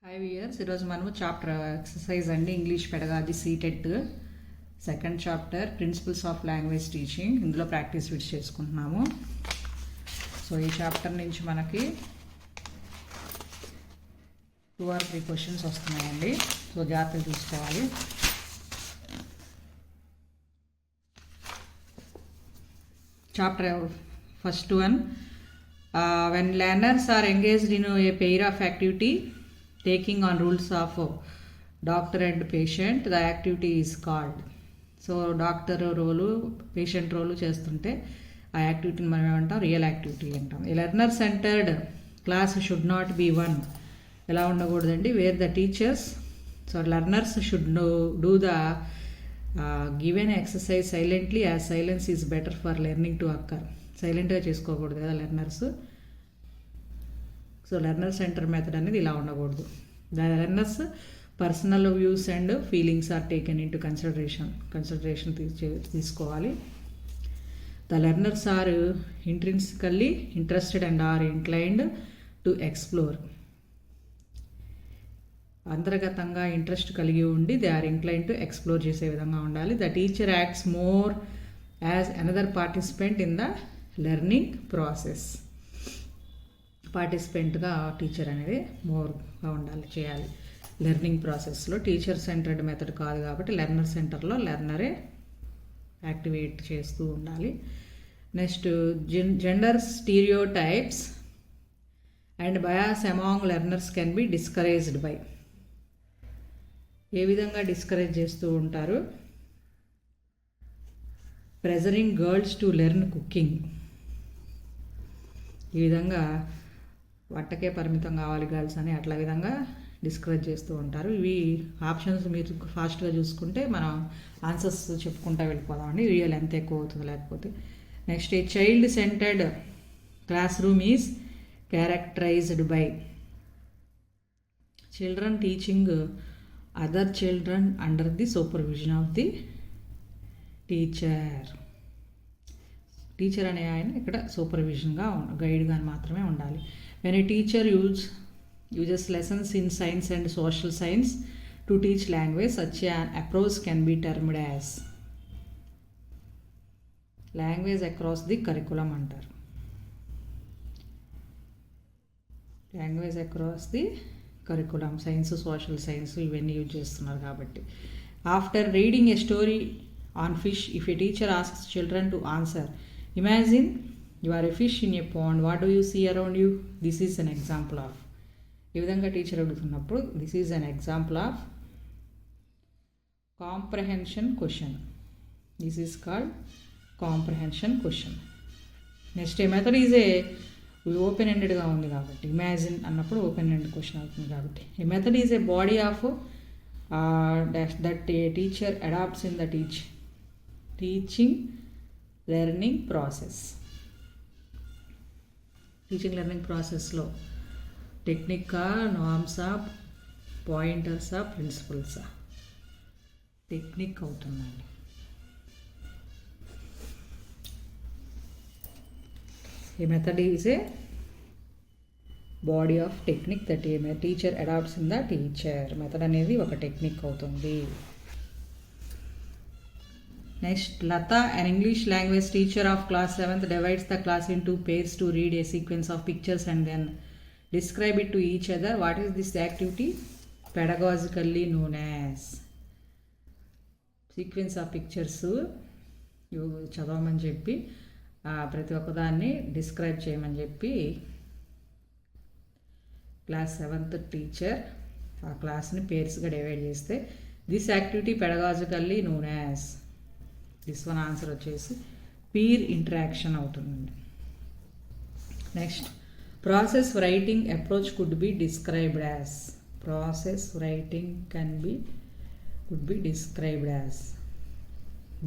Hi viewers, ఈరోజు మనము chapter exercise అండి English pedagogy CTET second chapter principles of language teaching. ఇందులో practice bits చేసుకుంటున్నాము. సో ఈ చాప్టర్ నుంచి మనకి 2 or 3 క్వశ్చన్స్ వస్తున్నాయండి. సో జాగ్రత్తలు చూసుకోవాలి. Chapter first one, when learners are engaged in a pair of activity taking on rules of doctor and patient, the activity is called. So doctor role patient role చేస్తుంటే ఆ యాక్టివిటీని మనం ఏమంటాం? Real activity అంటాం. Learner centred class should not be one. ఎలా ఉండకూడదండి? Where the teachers, so learners should do the given exercise silently, as silence is better for learning to occur. సైలెంట్గా చేసుకోకూడదు కదా learners. So learner centre method అనేది ఇలా ఉండకూడదు. The learners personal views and feelings are taken into consideration తీసుకోవాలి. The learners are intrinsically interested and are inclined to explore. అంతర్గతంగా interest కలిగి ఉండి they are incline to explore చేసే విధంగా ఉండాలి. The teacher acts more as another participant in the learning process. పార్టిసిపెంట్గా teacher అనేది మోర్గా ఉండాలి, చేయాలి లెర్నింగ్ ప్రాసెస్లో. టీచర్ సెంటర్డ్ మెథడ్ కాదు కాబట్టి లెర్నర్ సెంటర్లో లెర్నరే యాక్టివేట్ చేస్తూ ఉండాలి. Next, gender stereotypes and bias among learners can be discouraged by. ఏ విధంగా డిస్కరేజ్ చేస్తూ ఉంటారు? Pressuring girls to learn cooking. ఈ విధంగా వంటకే పరిమితం కావాలి గర్ల్స్ అని అట్లా విధంగా డిస్కరేజ్ చేస్తూ ఉంటారు. ఇవి ఆప్షన్స్ మీరు ఫాస్ట్గా చూసుకుంటే మనం ఆన్సర్స్ చెప్పుకుంటూ వెళ్ళిపోదామండి. రియల్ ఎంత ఎక్కువ అవుతుంది లేకపోతే. Next, a child centred class room is characterised by children teaching other children under the supervision of the teacher. Teacher అనే ఆయన ఇక్కడ సూపర్విజన్గా గైడ్గా మాత్రమే ఉండాలి. When a teacher uses lessons in science and social science to teach language, such an approach can be termed as language across the curriculum అంటారు. Language across the curriculum, science social science ఇవన్నీ use చేస్తున్నారు కాబట్టి. After reading a story on fish, if a teacher asks children to answer, imagine you are a fish in a pond, what do you see around you, this is an example of. ఈ విధంగా teacher అడుగుతున్నప్పుడు this is an example of comprehension question. This is called comprehension question. Next, a method is a open ఎండెడ్గా ఉంది కాబట్టి imagine అన్నప్పుడు open ended question అవుతుంది కాబట్టి. A method is a body of that a teacher adapts in the teaching learning process. Teaching learning ప్రాసెస్లో టెక్నికా, నార్మ్సా, పాయింటర్సా, ప్రిన్సిపల్సా? టెక్నిక్ అవుతుందండి. A method is a body of technique that a teacher adapts in the teacher. Method అనేది ఒక technique అవుతుంది. Next, Lata, an English language teacher of class 7th, divides the class into pairs to read a sequence of pictures and then describe it to each other. What is this activity? Pedagogically known as. Sequence of pictures చదవమని చెప్పి ప్రతి ఒక్కదాన్ని describe చేయమని చెప్పి class 7th teacher ఆ క్లాస్ని పేర్స్గా divide చేస్తే this activity pedagogically known as. This one answer వచ్చేసి పీర్ ఇంటరాక్షన్ అవుతుందండి. Next, process writing approach could be described as. Process writing could be described as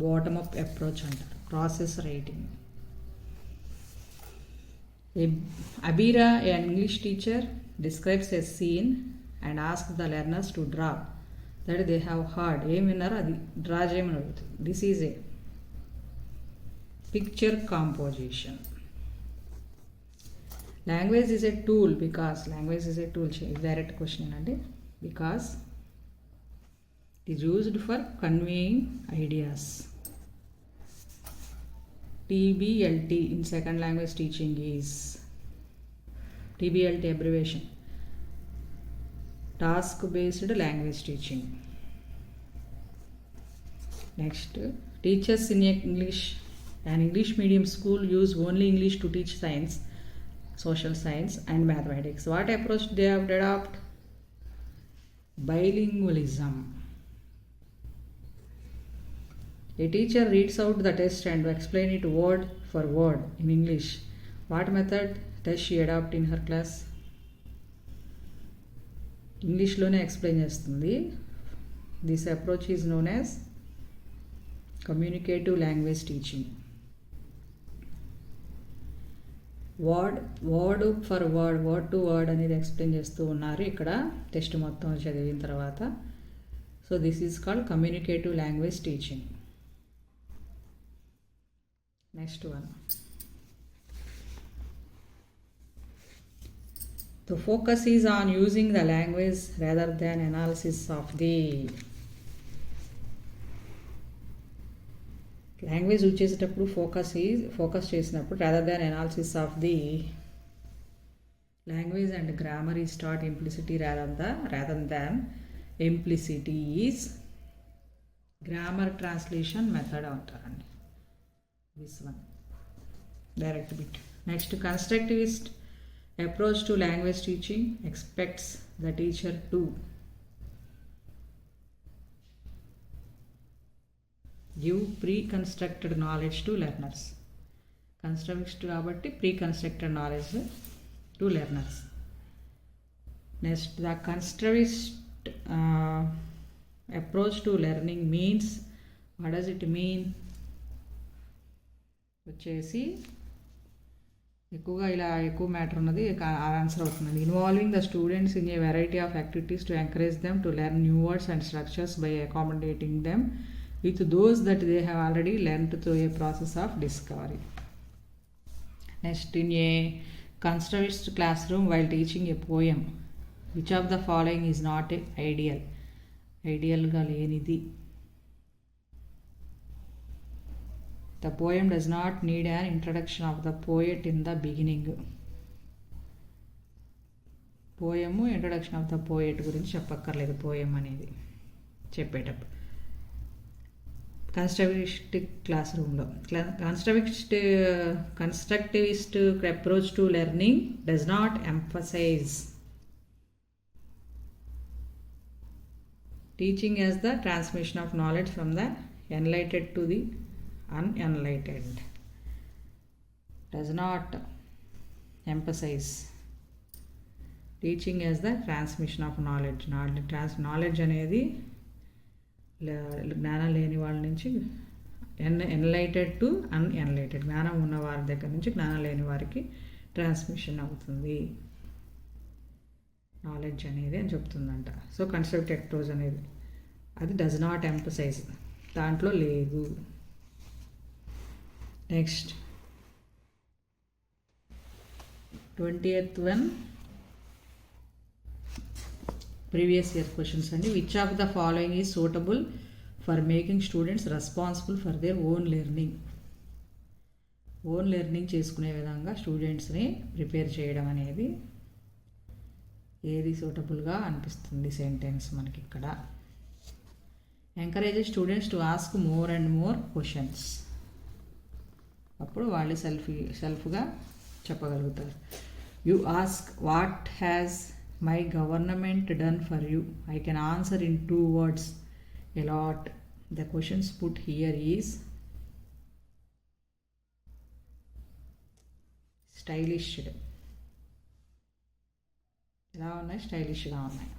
bottom up approach అంటారు process writing. Abira, an English teacher, describes a scene and asks the learners to draw that they have heard. ఏం విన్నారో అది draw చేయమని అడుగుతుంది. This is a picture composition. Language is a tool because language is a tool direct question అండి. Because it is used for conveying ideas. TBLT in second language teaching is TBLT abbreviation, task based language teaching. Next, teachers in an English medium school use only English to teach science, social science and mathematics. What approach they have adopted? Bilingualism. A teacher reads out the test and explain it word for word in English. What method does she adopt in her class? ఇంగ్లీష్లోనే explain చేస్తుంది. This approach is known as communicative language teaching. Word for word to word అనేది explain చేస్తూ ఉన్నారు ఇక్కడ test మొత్తం చదివిన తర్వాత. So this is called communicative language teaching. Next one. The focus is on using the language rather than analysis of the language. వచ్చేసేటప్పుడు focus చేసినప్పుడు rather than analysis of the language and grammar is taught implicity rather than implicity is grammar translation method అంటారండి. This one direct bit. Next, constructivist approach to language teaching expects the teacher to give pre-constructed knowledge to learners. Constructivist కాబట్టి pre-constructed knowledge to learners. Next, the constructivist approach to learning means, what does it mean? వచ్చేసి ఎక్కువగా ఇలా ఎక్కువ matter ఉన్నది answer అవుతుంది. Involving the students in a variety of activities to encourage them to learn new words and structures by accommodating them with those that they have already learned through a process of discovery. Next, in a constructivist classroom while teaching a poem which of the following is not a ఐడియల్గా లేనిది. The poem does not need an introduction of the poet in the beginning. Poem introduction of the poet గురించి చెప్పక్కర్లేదు poem అనేది చెప్పేటప్పుడు. Constructivist class రూమ్లో constructivist approach to learning does not emphasise teaching as the transmission of knowledge from the enlightened to the unenlightened. Does not emphasize teaching as the transmission of knowledge. Knowledge అనేది జ్ఞానం లేని వాళ్ళ నుంచి enlightened to అన్ఎన్లైటెడ్, జ్ఞానం ఉన్న వారి దగ్గర నుంచి జ్ఞానం లేని వారికి ట్రాన్స్మిషన్ అవుతుంది నాలెడ్జ్ అనేది అని చెప్తుందంట. సో కన్స్ట్రక్టివ్ అప్రోచ్ అనేది అది డస్ నాట్ ఎంఫసైజ్, దాంట్లో లేదు. Next 20th one previous year questions అండి. Which of the following is suitable for making students responsible for their own learning చేసుకునే విధంగా స్టూడెంట్స్ని ప్రిపేర్ చేయడం అనేది ఏది సూటబుల్గా అనిపిస్తుంది సెంటెన్స్ మనకి ఇక్కడ. Encourage students to ask more and more questions, అప్పుడు వాళ్ళు సెల్ఫ్గా చెప్పగలుగుతారు. You ask what has my government done for you, I can answer in 2 words a lot. The questions put here is stylish. ఎలా ఉన్నాయి? స్టైలిష్గా ఉన్నాయి.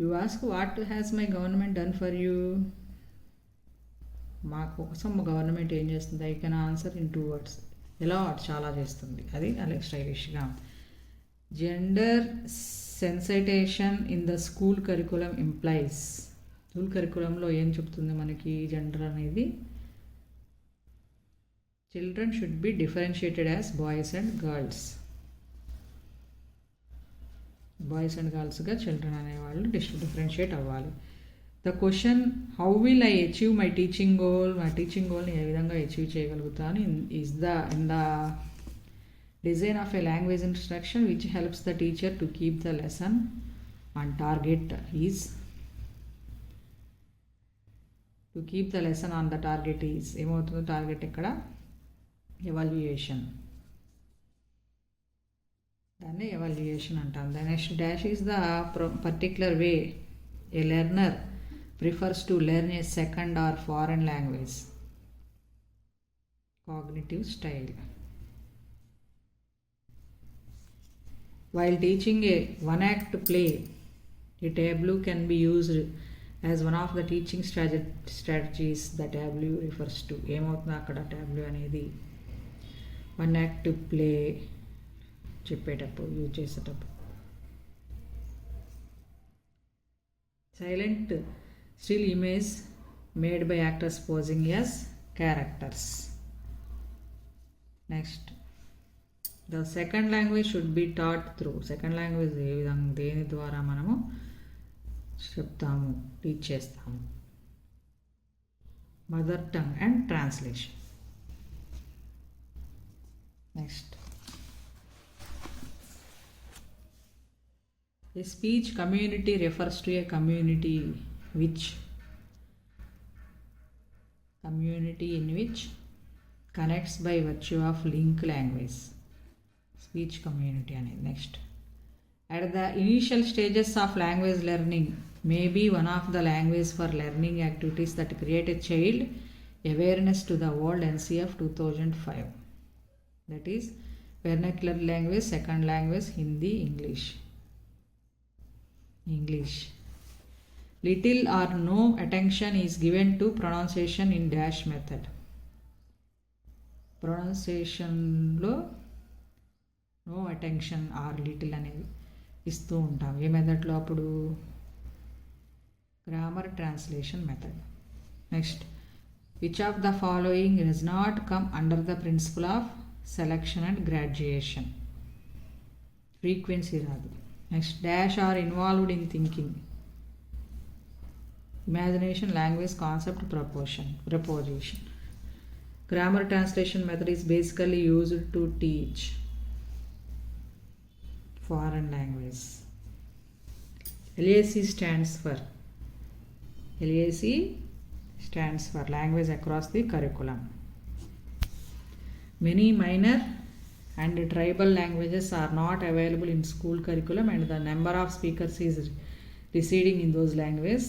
You ask what has my government done for you, మా కోసం government ఏం చేస్తుంది? I can answer in 2 words. ఎలా చాలా చేస్తుంది, అది అలాగే స్టైలిష్గా. Gender sensitisation in the school curriculum implies, school కరికులంలో ఏం చెప్తుంది మనకి జెండర్ అనేది? Children should be differentiated as boys and girls. Boys and గర్ల్స్గా చిల్డ్రన్ అనేవాళ్ళు డిఫరెన్షియేట్ అవ్వాలి. The question how will I achieve my teaching గోల్ని ఏ విధంగా అచీవ్ చేయగలుగుతాను in the design of a language instruction which helps the teacher to keep the lesson on target is to keep the lesson on the target is ఏమవుతుందో target ఇక్కడ evaluation, దాన్ని evaluation అంటాం. The next dash is the particular way a learner prefers to learn A second are foreign language. Cognitive style. While teaching a one-act play, a tableau can be used as one of the teaching strategies. The tableau refers to ఏమవుతుంది అక్కడ tableau అనేది one act play చెప్పేటప్పుడు use చేసేటప్పుడు. Silent still image made by actors posing as characters. Next the second language should be taught through. Second language ఏ విధంగా దేని ద్వారా మనము చెప్తాము టీచ్ చేస్తాము. Mother tongue and translation. Next a speech community refers to a community in which connects by virtue of link language. Speech community అనేది. Next at the initial stages of language learning may be one of the language for learning activities that create a child awareness to the world NCF 2005. That is vernacular language, second language Hindi, English. Little or no attention is given to pronunciation in dash method. ప్రొనౌన్సియేషన్లో no attention or little అనేది ఇస్తూ ఉంటాం. ఏ మెథడ్లో అప్పుడు grammar translation method. Next which of the following does not come under the principle of selection and gradation. Frequency రాదు. Next dash are involved in thinking, imagination, language, concept, proposition. Grammar translation method is basically used to teach foreign language. LAC stands for language across the curriculum. Many minor and tribal languages are not available in school curriculum and the number of speakers is receding in those languages.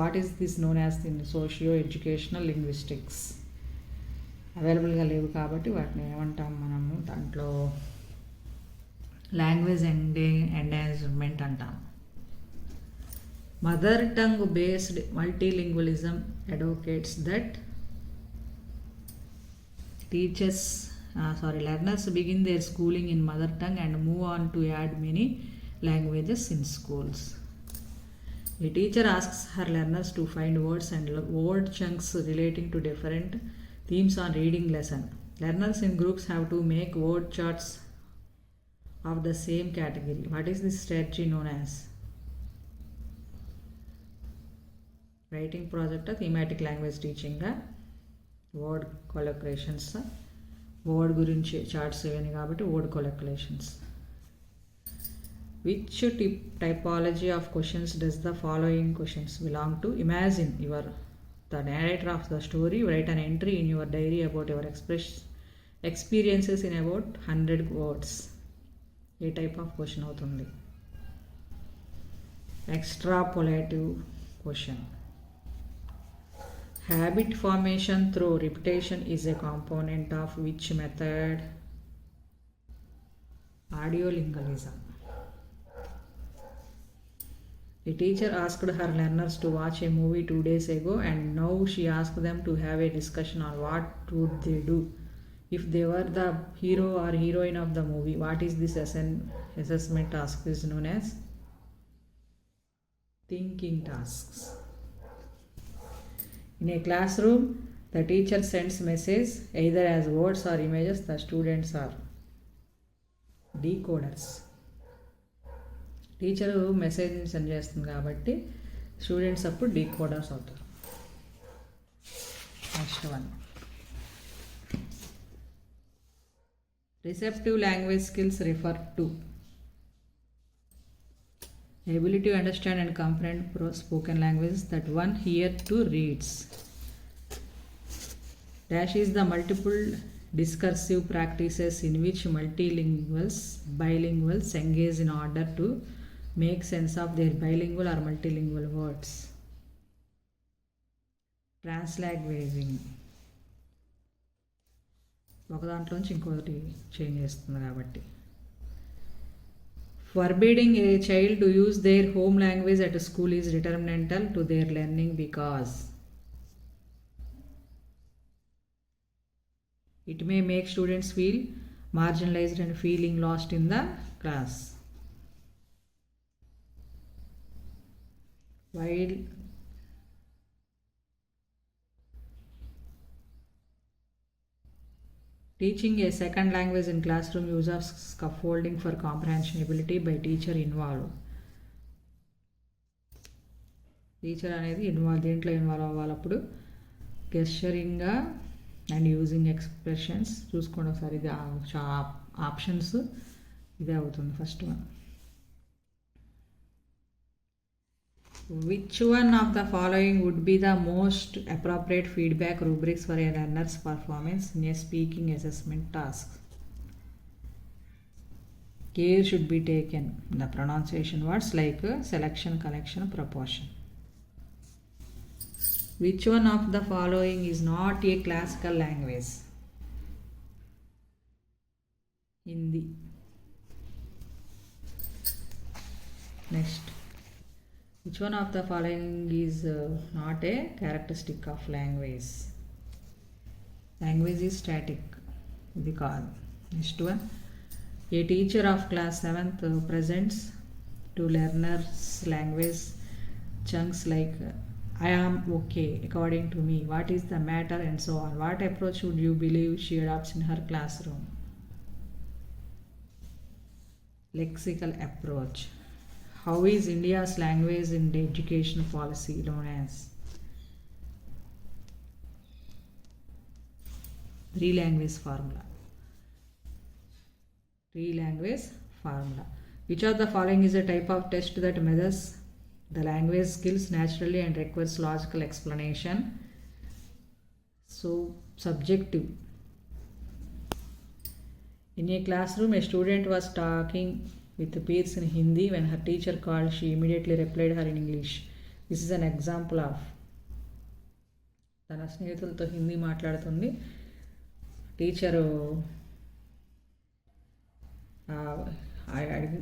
What is this known as in socio-educational linguistics? అవైలబుల్గా లేవు కాబట్టి వాటిని ఏమంటాం మనము, దాంట్లో language ఎండేంజర్మెంట్ అంటాం. Mother tongue based multilingualism advocates that learners begin their schooling in mother tongue and move on to add many languages in schools. A teacher asks her learners to find words and word chunks relating to different themes on reading lesson. Learners in groups have to make word charts of the same category. What is this strategy known as? Writing project, thematic language teaching, word collocations, word గురించి charts ఇవన్నీ కాబట్టి word collocations. Which typology of questions does the following questions belong to? Imagine you are the narrator of the story. Write an entry in your diary about your experiences in about 100 words. A type of question అవుతుంది? Extrapolative question. Habit formation through repetition is a component of which method? Audiolingualism. A teacher asked her learners to watch a movie 2 days ago and now she asked them to have a discussion on what would they do if they were the hero or heroine of the movie. What is this assessment task is known as? Thinking tasks. In a classroom, The teacher sends message either as words or images. The students are decoders. Teacher message send చేస్తుంది కాబట్టి students అప్పుడు decoders అవుతారు. Next one, receptive language skills refer to ability to understand and comprehend spoken languages that one hear to reads. Dash is the multiple discursive practices in which multilinguals, bilinguals engage in order to make sense of their bilingual or multilingual words. Translanguaging ఒక దాంట్లోంచి ఇంకొకటి change చేస్తుంది కాబట్టి. Forbidding a child to use their home language at school is detrimental to their learning because it may make students feel marginalized and feeling lost in the class. While teaching a second language in classroom, use of scaffolding for comprehension ability by teacher involved. Teacher అనేది దేంట్లో involve అవ్వాలప్పుడు గెస్చరింగ్గా and using expressions చూసుకోండి ఒకసారి. ఇది options ఇదే అవుతుంది first one. Which one of the following would be the most appropriate feedback rubrics for a learner's performance in a speaking assessment task? Care should be taken in the pronunciation words like selection, collection, proportion. Which one of the following is not a classical language? Hindi. Next. Which one of the following is not a characteristic of language? Language is static. ఇది కాదు. Next one. A teacher of class 7th presents to learners language chunks like I am okay according to me, what is the matter, and so on. What approach would you believe she adopts in her classroom? Lexical approach. How is India's language in the education policy known as? Three-language formula. Three-language formula. Which of the following is a type of test that measures the language skills naturally and requires logical explanation? So, subjective. In a classroom, a student was talking with peers in Hindi. When her teacher called, she immediately replied her in English. This is an example of తన స్నేహితులతో హిందీ మాట్లాడుతుంది, teacher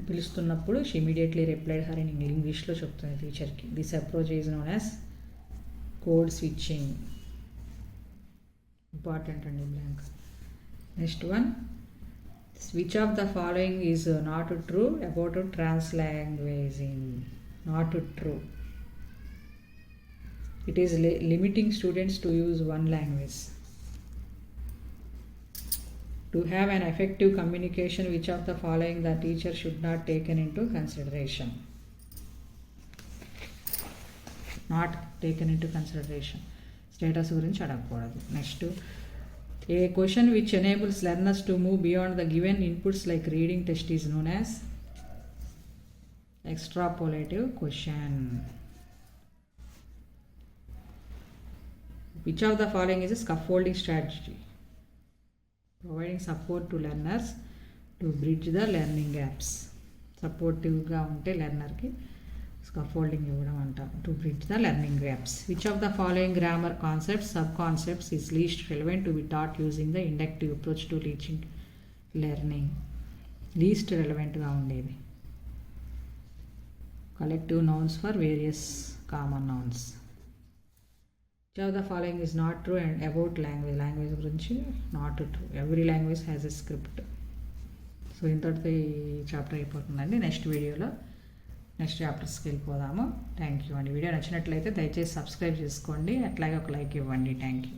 పిలుస్తున్నప్పుడు she immediately replied her in ఇంగ్లీష్లో చెప్తుంది టీచర్కి. This approach is known as code switching. Important అండి blank. Next one, which of the following is not true about translanguaging? Not true. It is limiting students to use one language. To have an effective communication, which of the following the teacher should not taken into consideration? Not taken into consideration. Status గురించి అడగకూడదు. Next, a question which enables learners to move beyond the given inputs like reading test is known as extrapolative question. Which of the following is a scaffolding strategy? Providing support to learners to bridge the learning gaps. సపోర్టివ్గా ఉంటే లెర్నర్కి scaffolding ఇవ్వడం అంటారు, to bridge the learning gaps. Which of the following grammar concepts, sub concepts is least relevant to be taught using the inductive approach to teaching learning? Least రిలవెంట్గా ఉండేది collective nouns for various common nouns. Which of the following is not true and about language? Language గురించి not true. Every language has a script. So ఇంతటితో ఈ chapter అయిపోతుందండి. Next వీడియోలో next చాప్టర్స్కి వెళ్ళిపోదాము. Thank you అండి. Video నచ్చినట్లయితే దయచేసి subscribe చేసుకోండి, అట్లాగే ఒక లైక్ ఇవ్వండి. Thank you.